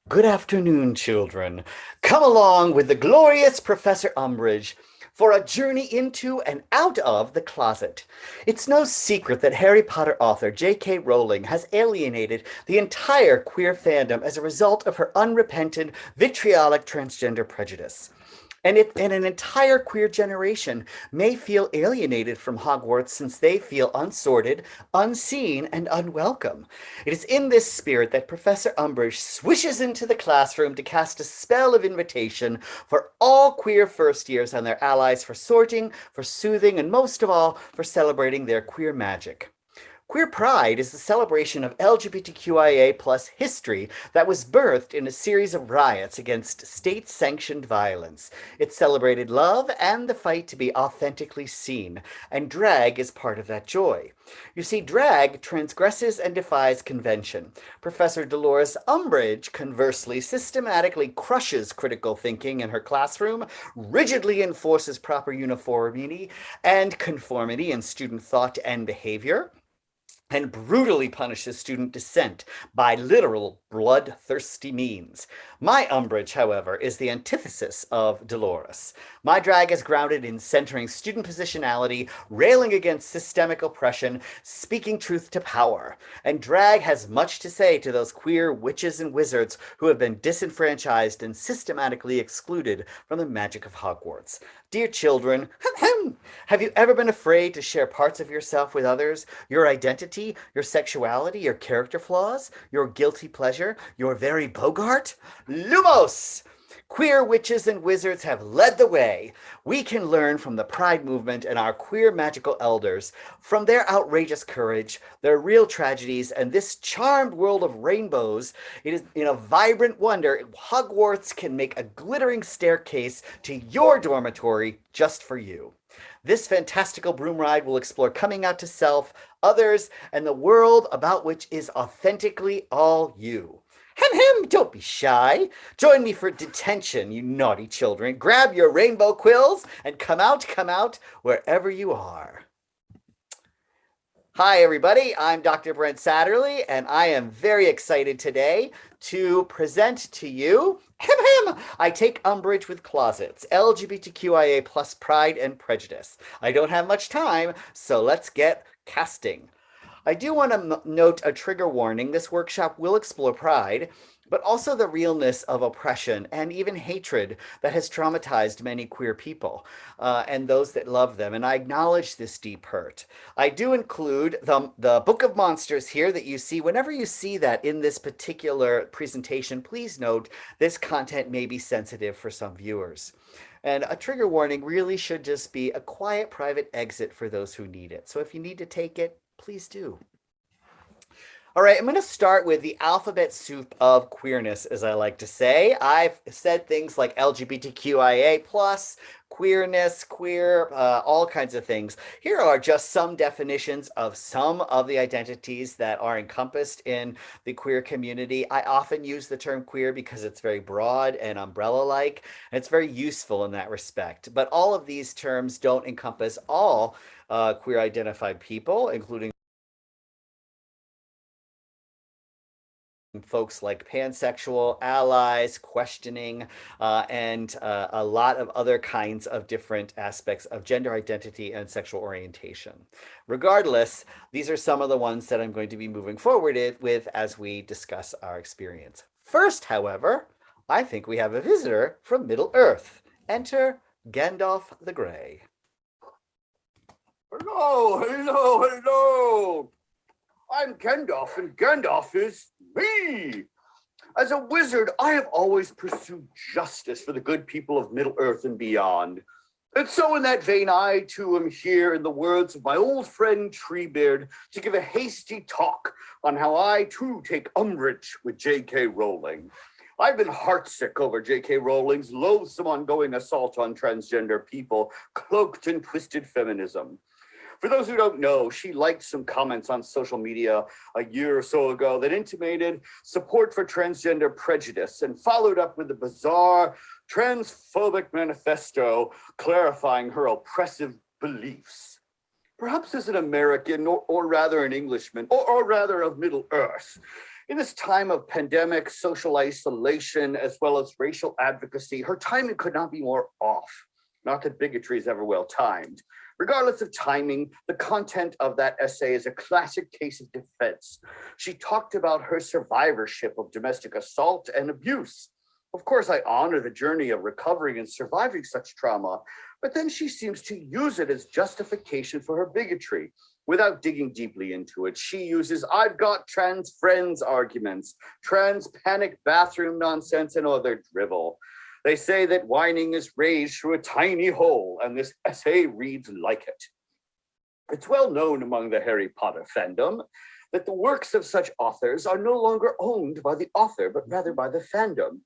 Good afternoon, children. Come along with the glorious Professor Umbridge for a journey into and out of the closet. It's no secret that Harry Potter author J.K. Rowling has alienated the entire queer fandom as a result of her unrepentant, vitriolic transgender prejudice. And an entire queer generation may feel alienated from Hogwarts since they feel unsorted, unseen, and unwelcome. It is in this spirit that Professor Umbridge swishes into the classroom to cast a spell of invitation for all queer first years and their allies for sorting, for soothing, and most of all, for celebrating their queer magic. Queer Pride is the celebration of LGBTQIA plus history that was birthed in a series of riots against state sanctioned violence. It celebrated love and the fight to be authentically seen, and drag is part of that joy. You see, drag transgresses and defies convention. Professor Dolores Umbridge, conversely, systematically crushes critical thinking in her classroom, rigidly enforces proper uniformity and conformity in student thought and behavior, and brutally punishes student dissent by literal bloodthirsty means. My Umbridge, however, is the antithesis of Dolores. My drag is grounded in centering student positionality, railing against systemic oppression, speaking truth to power. And drag has much to say to those queer witches and wizards who have been disenfranchised and systematically excluded from the magic of Hogwarts. Dear children, have you ever been afraid to share parts of yourself with others? Your identity, your sexuality, your character flaws, your guilty pleasure, your very Bogart? Lumos! Queer witches and wizards have led the way. We can learn from the Pride movement and our queer magical elders, from their outrageous courage, their real tragedies, and this charmed world of rainbows. It is in a vibrant wonder. Hogwarts can make a glittering staircase to your dormitory just for you. This fantastical broom ride will explore coming out to self, others, and the world about which is authentically all you. Don't be shy. Join me for detention, you naughty children. Grab your rainbow quills and come out, wherever you are. Hi, everybody. I'm Dr. Brent Satterley, and I am very excited today to present to you I Take Umbrage with Closets, LGBTQIA plus Pride and Prejudice. I don't have much time, so let's get casting. I do want to note a trigger warning. This workshop will explore pride, but also the realness of oppression and even hatred that has traumatized many queer people and those that love them. And I acknowledge this deep hurt. I do include the Book of Monsters here that you see. Whenever you see that in this particular presentation, please note this content may be sensitive for some viewers. And a trigger warning really should just be a quiet private exit for those who need it. So if you need to take it, please do. All right, I'm going to start with the alphabet soup of queerness, as I like to say. I've said things like LGBTQIA plus, queerness, queer, all kinds of things. Here are just some definitions of some of the identities that are encompassed in the queer community. I often use the term queer because it's very broad and umbrella-like, and it's very useful in that respect. But all of these terms don't encompass all queer identified people, including folks like pansexual, allies, questioning, and a lot of other kinds of different aspects of gender identity and sexual orientation. Regardless, these are some of the ones that I'm going to be moving forward with as we discuss our experience. First, however, I think we have a visitor from Middle-earth. Enter Gandalf the Grey. Hello. I'm Gandalf, and Gandalf is me. As a wizard, I have always pursued justice for the good people of Middle-earth and beyond. And so in that vein, I too am here in the words of my old friend Treebeard to give a hasty talk on how I too take umbrage with J.K. Rowling. I've been heartsick over J.K. Rowling's loathsome ongoing assault on transgender people, cloaked in twisted feminism. For those who don't know, she liked some comments on social media a year or so ago that intimated support for transgender prejudice and followed up with a bizarre transphobic manifesto clarifying her oppressive beliefs. Perhaps as an American, or rather an Englishman, or rather of Middle-earth, In this time of pandemic, social isolation, as well as racial advocacy, her timing could not be more off. Not that bigotry is ever well timed. Regardless of timing, the content of that essay is a classic case of defense. She talked about her survivorship of domestic assault and abuse. Of course, I honor the journey of recovering and surviving such trauma, but then she seems to use it as justification for her bigotry. Without digging deeply into it, she uses "I've got trans friends" arguments, trans panic bathroom nonsense, and other drivel. They say that whining is raised through a tiny hole, and this essay reads like it. It's well known among the Harry Potter fandom that the works of such authors are no longer owned by the author, but rather by the fandom.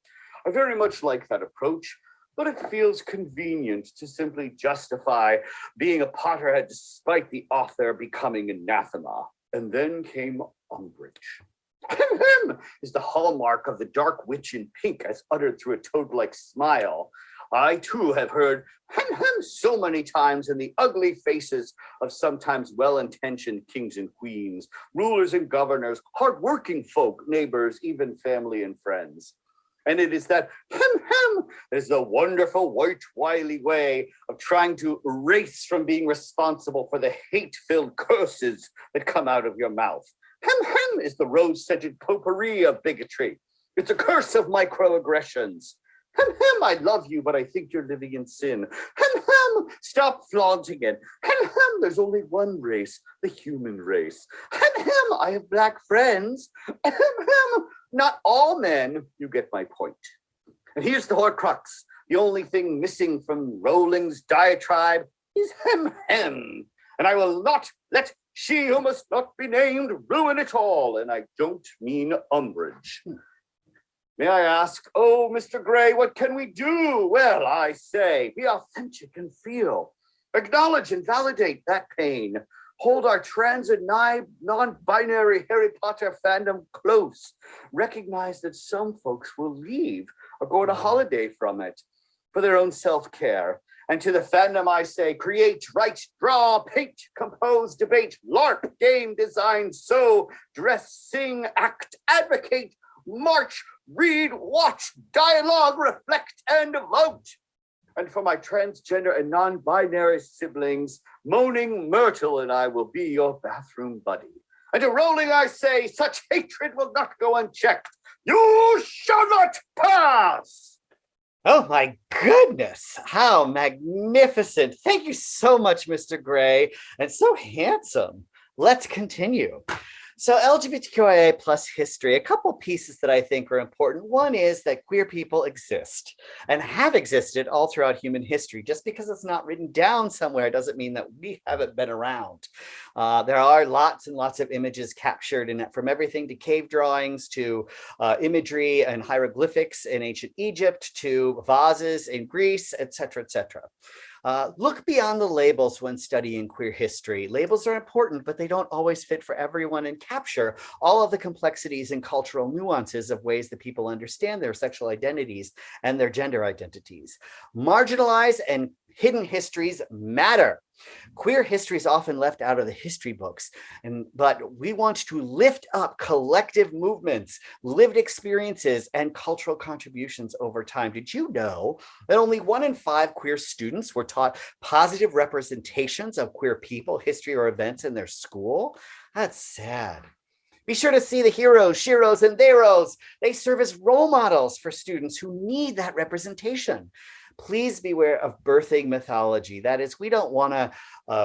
I very much like that approach, but it feels convenient to simply justify being a Potterhead despite the author becoming anathema. And then came Umbridge. Hem is the hallmark of the dark witch in pink as uttered through a toad-like smile. I too have heard hem so many times in the ugly faces of sometimes well-intentioned kings and queens, rulers and governors, hardworking folk, neighbors, even family and friends. And it is that hem is the wonderful white wily way of trying to erase from being responsible for the hate-filled curses that come out of your mouth. Hem is the rose-scented potpourri of bigotry. It's a curse of microaggressions. Hem, I love you, but I think you're living in sin. Hem, stop flaunting it. Hem, there's only one race, the human race. Hem, I have black friends. Hem, not all men. You get my point. And here's the Horcrux. The only thing missing from Rowling's diatribe is hem. And I will not let she who must not be named ruin it all. And I don't mean Umbridge. May I ask, oh, Mr. Gray, what can we do? Well, I say, be authentic and feel. Acknowledge and validate that pain. Hold our trans and non-binary Harry Potter fandom close. Recognize that some folks will leave or go on a holiday from it for their own self-care. And to the fandom, I say, create, write, draw, paint, compose, debate, LARP, game, design, sew, dress, sing, act, advocate, march, read, watch, dialogue, reflect, and vote. And for my transgender and non-binary siblings, Moaning Myrtle and I will be your bathroom buddy. And to Rowling I say, such hatred will not go unchecked. You shall not pass! Oh my goodness, how magnificent. Thank you so much, Mr. Gray, and so handsome. Let's continue. So LGBTQIA plus history, a couple pieces that I think are important. One is that queer people exist and have existed all throughout human history. Just because it's not written down somewhere doesn't mean that we haven't been around. There are lots and lots of images captured in it, from everything to cave drawings to imagery and hieroglyphics in ancient Egypt to vases in Greece, etc., etc. Look beyond the labels when studying queer history. Labels are important, but they don't always fit for everyone and capture all of the complexities and cultural nuances of ways that people understand their sexual identities and their gender identities. Marginalized and hidden histories matter. Queer history is often left out of the history books, but we want to lift up collective movements, lived experiences, and cultural contributions over time. Did you know that only 1 in 5 queer students were taught positive representations of queer people, history, or events in their school? That's sad. Be sure to see the heroes, sheroes, and theros. They serve as role models for students who need that representation. Please beware of birthing mythology. That is, we don't want to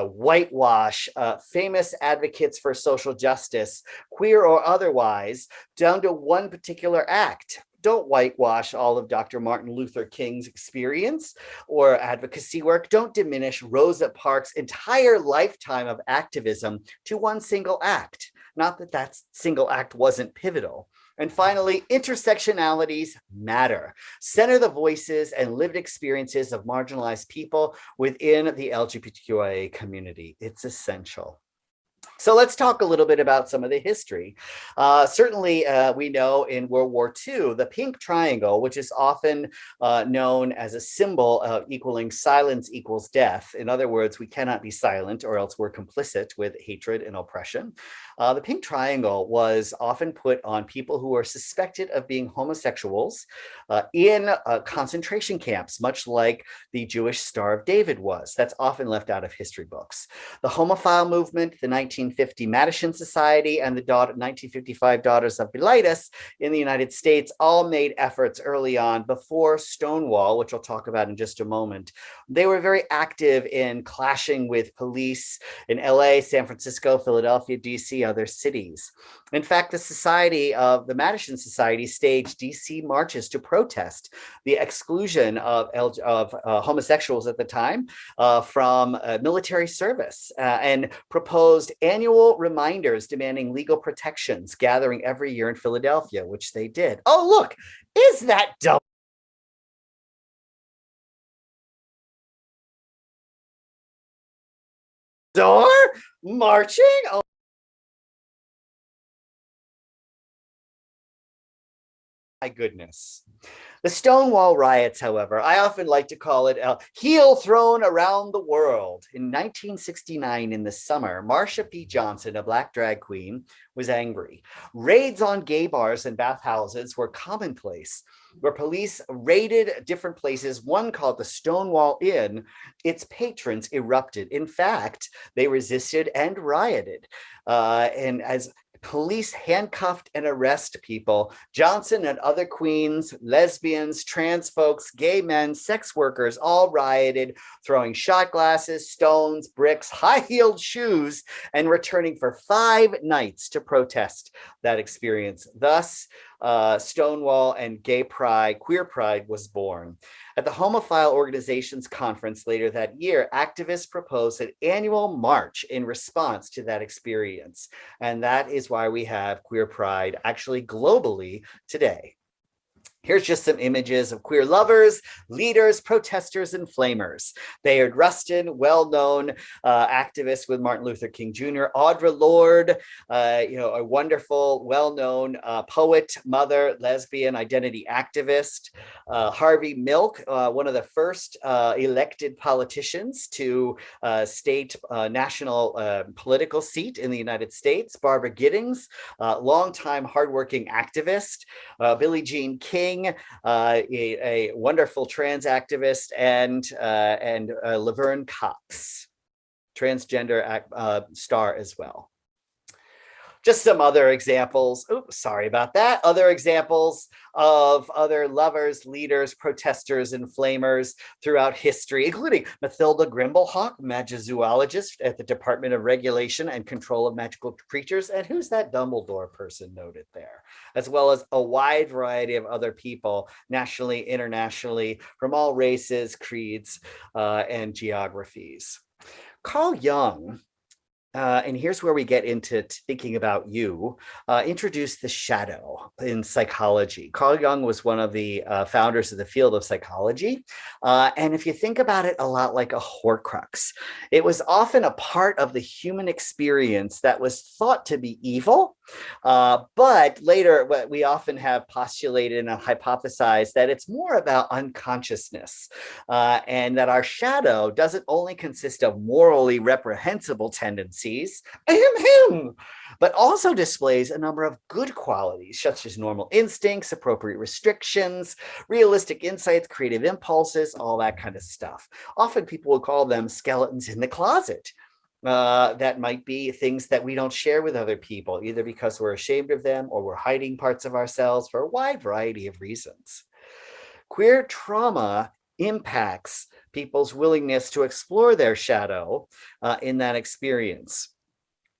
whitewash famous advocates for social justice, queer or otherwise, down to one particular act. Don't whitewash all of Dr. Martin Luther King's experience or advocacy work. Don't diminish Rosa Parks' entire lifetime of activism to one single act. Not that that single act wasn't pivotal. And finally, intersectionalities matter. Center the voices and lived experiences of marginalized people within the LGBTQIA community. It's essential. So let's talk a little bit about some of the history. Certainly, we know in World War II, the pink triangle, which is often known as a symbol of equaling silence equals death. In other words, we cannot be silent or else we're complicit with hatred and oppression. The pink triangle was often put on people who were suspected of being homosexuals in concentration camps, much like the Jewish Star of David was. That's often left out of history books. The homophile movement, the 1950 Madison Society, and the 1955 Daughters of Bilitis in the United States all made efforts early on before Stonewall, which I'll talk about in just a moment. They were very active in clashing with police in LA, San Francisco, Philadelphia, DC, other cities. In fact, the Madison Society staged DC marches to protest the exclusion of homosexuals at the time from military service and proposed annual reminders demanding legal protections, gathering every year in Philadelphia, which they did. Oh, look, is that dumb? Door marching? Oh my goodness. The Stonewall riots, however, I often like to call it a heel thrown around the world. In 1969, in the summer, Marsha P. Johnson, a Black drag queen, was angry. Raids on gay bars and bathhouses were commonplace, where police raided different places, one called the Stonewall Inn. Its patrons erupted. In fact, they resisted and rioted. And as police handcuffed and arrest people, Johnson and other queens, lesbians, trans folks, gay men, sex workers all rioted, throwing shot glasses, stones, bricks, high-heeled shoes, and returning for 5 nights to protest that experience. Thus, Stonewall and Queer Pride was born. At the Homophile Organizations Conference later that year, activists proposed an annual march in response to that experience. And that is why we have Queer Pride actually globally today. Here's just some images of queer lovers, leaders, protesters, and flamers. Bayard Rustin, well-known activist with Martin Luther King Jr., Audre Lorde, a wonderful, well-known poet, mother, lesbian, identity activist. Harvey Milk, one of the first elected politicians to state national political seat in the United States. Barbara Giddings, longtime hardworking activist. Billie Jean King, a wonderful trans activist, and Laverne Cox, transgender star as well. Just some other examples. Oops, sorry about that. Other examples of other lovers, leaders, protesters, and flamers throughout history, including Mathilda Grimblehawk, magizoologist at the Department of Regulation and Control of Magical Creatures. And who's that Dumbledore person noted there? As well as a wide variety of other people, nationally, internationally, from all races, creeds, and geographies. Carl Jung, and here's where we get into thinking about you, introduced the shadow in psychology. Carl Jung was one of the founders of the field of psychology. And if you think about it a lot like a Horcrux, it was often a part of the human experience that was thought to be evil. But later, we often have postulated and hypothesized that it's more about unconsciousness, and that our shadow doesn't only consist of morally reprehensible tendencies, but also displays a number of good qualities, such as normal instincts, appropriate restrictions, realistic insights, creative impulses, all that kind of stuff. Often people will call them skeletons in the closet. That might be things that we don't share with other people, either because we're ashamed of them or we're hiding parts of ourselves for a wide variety of reasons. Queer trauma impacts people's willingness to explore their shadow in that experience.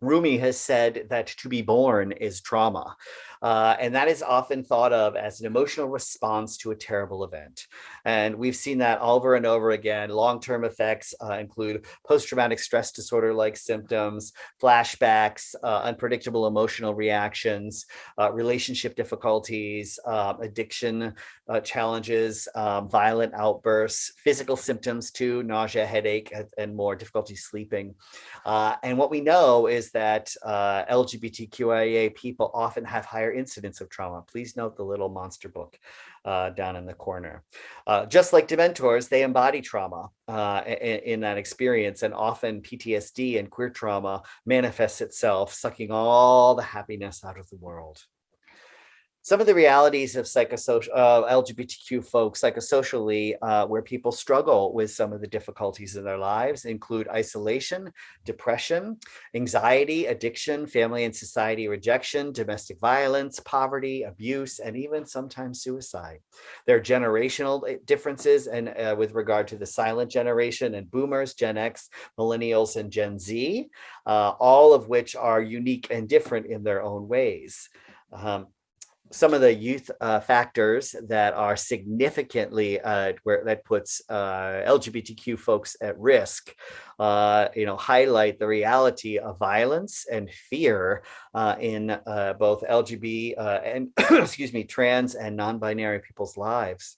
Rumi has said that to be born is trauma. And that is often thought of as an emotional response to a terrible event. And we've seen that over and over again. Long-term effects include post-traumatic stress disorder-like symptoms, flashbacks, unpredictable emotional reactions, relationship difficulties, addiction challenges, violent outbursts, physical symptoms too, nausea, headache, and more, difficulty sleeping. And what we know is that LGBTQIA people often have higher incidence of trauma. Please note the little monster book down in the corner. Just like Dementors, they embody trauma in that experience, and often PTSD and queer trauma manifests itself, sucking all the happiness out of the world. Some of the realities of LGBTQ folks psychosocially, where people struggle with some of the difficulties in their lives, include isolation, depression, anxiety, addiction, family and society rejection, domestic violence, poverty, abuse, and even sometimes suicide. There are generational differences and with regard to the silent generation and boomers, Gen X, millennials, and Gen Z, all of which are unique and different in their own ways. Some of the youth factors that are significantly that puts LGBTQ folks at risk, highlight the reality of violence and fear in both LGBT and excuse me, trans and non-binary people's lives.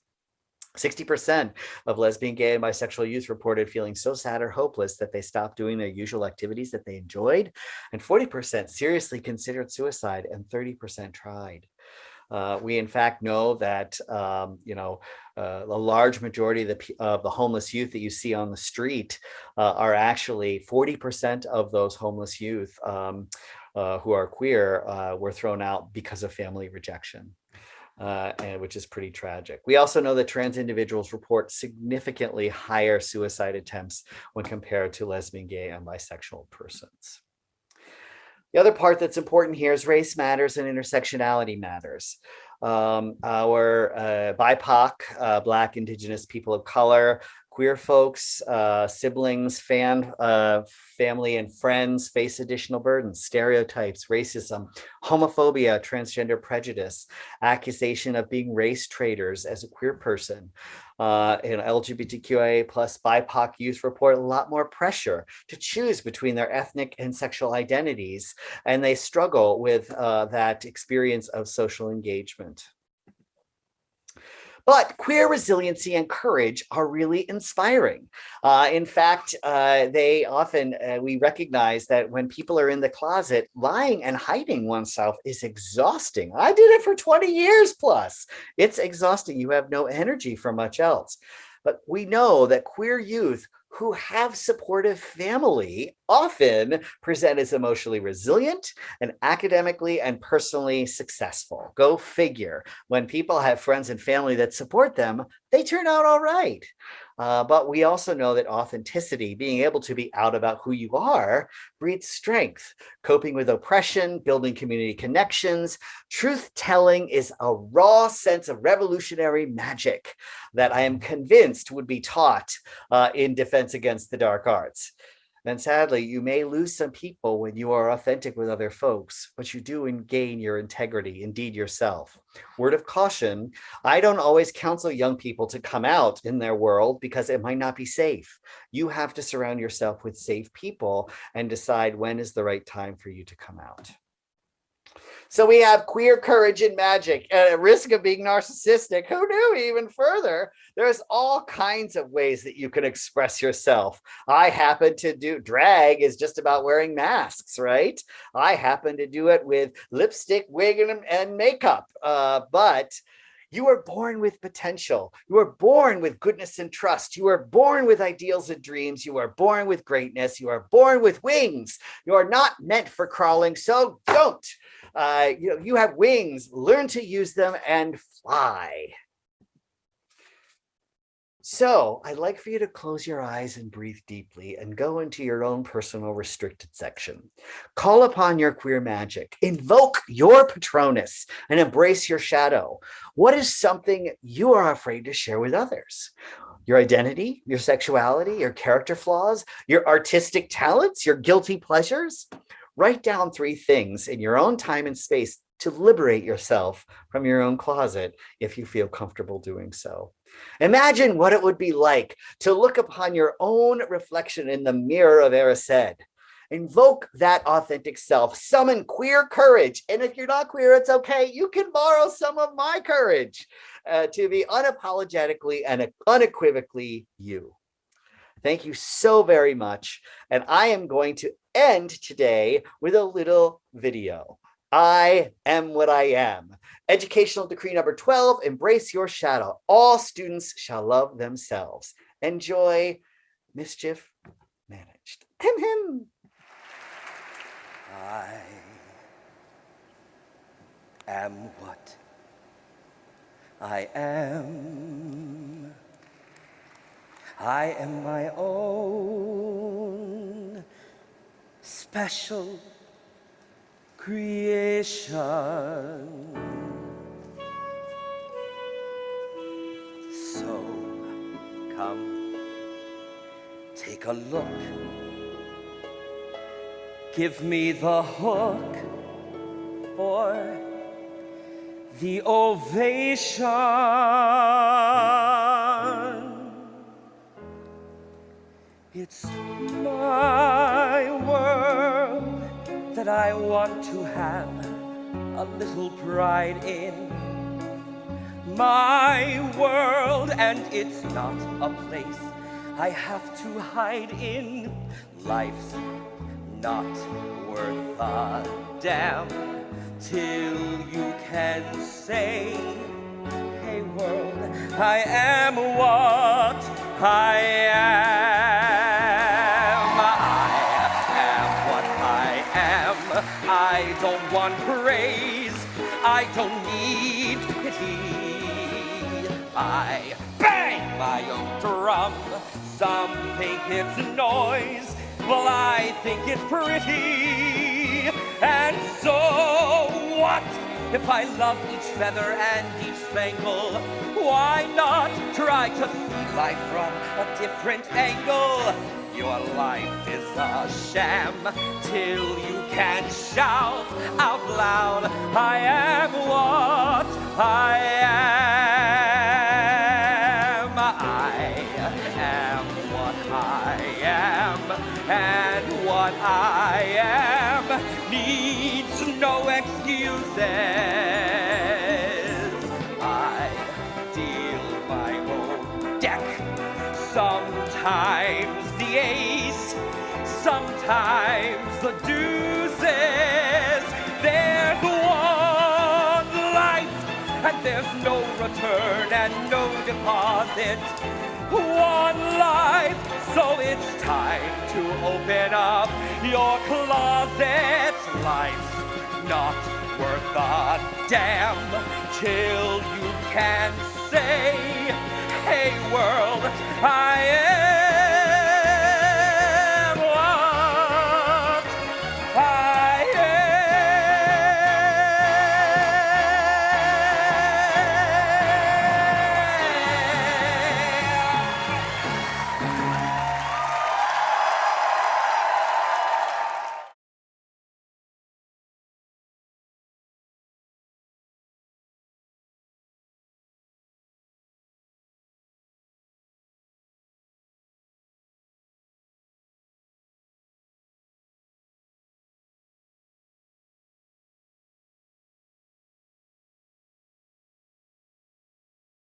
60% of lesbian, gay, and bisexual youth reported feeling so sad or hopeless that they stopped doing their usual activities that they enjoyed, and 40% seriously considered suicide, and 30% tried. We in fact know that a large majority of the homeless youth that you see on the street are actually 40% of those homeless youth who are queer were thrown out because of family rejection. Which is pretty tragic. We also know that trans individuals report significantly higher suicide attempts when compared to lesbian, gay, and bisexual persons. The other part that's important here is race matters and intersectionality matters. Our BIPOC, Black, Indigenous, people of color, queer folks, siblings, family, and friends face additional burdens, stereotypes, racism, homophobia, transgender prejudice, accusation of being race traitors as a queer person. And LGBTQIA plus BIPOC youth report a lot more pressure to choose between their ethnic and sexual identities, and they struggle with that experience of social engagement. But queer resiliency and courage are really inspiring. In fact, they often, we recognize that when people are in the closet, lying and hiding oneself is exhausting. I did it for 20 years plus. It's exhausting. You have no energy for much else. But we know that queer youth who have supportive family often present as emotionally resilient and academically and personally successful. Go figure. When people have friends and family that support them, they turn out all right. But we also know that authenticity, being able to be out about who you are, breeds strength. Coping with oppression, building community connections, truth-telling is a raw sense of revolutionary magic that I am convinced would be taught in Defense Against the Dark Arts. And sadly, you may lose some people when you are authentic with other folks, but you do gain your integrity, indeed yourself. Word of caution, I don't always counsel young people to come out in their world because it might not be safe. You have to surround yourself with safe people and decide when is the right time for you to come out. So we have queer courage and magic at a risk of being narcissistic. Who knew? Even further, there's all kinds of ways that you can express yourself. I happen to do drag is just about wearing masks, right? I happen to do it with lipstick, wig, and makeup. But you are born with potential. You are born with goodness and trust. You are born with ideals and dreams. You are born with greatness. You are born with wings. You are not meant for crawling, so don't. You have wings, learn to use them and fly. So I'd like for you to close your eyes and breathe deeply and go into your own personal restricted section. Call upon your queer magic, invoke your Patronus, and embrace your shadow. What is something you are afraid to share with others? Your identity, your sexuality, your character flaws, your artistic talents, your guilty pleasures? Write down 3 things in your own time and space to liberate yourself from your own closet if you feel comfortable doing so. Imagine what it would be like to look upon your own reflection in the mirror of Erised. Invoke that authentic self, summon queer courage. And if you're not queer, it's okay. You can borrow some of my courage to be unapologetically and unequivocally you. Thank you so very much. And I am going to end today with a little video. I am what I am. Educational decree number 12, embrace your shadow. All students shall love themselves. Enjoy. Mischief managed. Him, him. I am what I am. I am my own special creation. So come, take a look. Give me the hook or the ovation. It's my world that I want to have a little pride in. My world, and it's not a place I have to hide in. Life's not worth a damn till you can say, hey world, I am what I am. I am what I am. I don't want praise. I don't need pity. I bang my own drum. Some think it's noise. Well, I think it's pretty. And so what if I love each feather and each spangle? Why not try to see life from a different angle? Your life is a sham till you can shout out loud, I am what I am. I am what I am, and what I am needs no excuses. I deal my own deck, sometimes the ace, sometimes the deuces. There's one life, and there's no return and no deposit. One life, so it's time to open up your closet. Life's not worth a damn till you can say, hey world, I am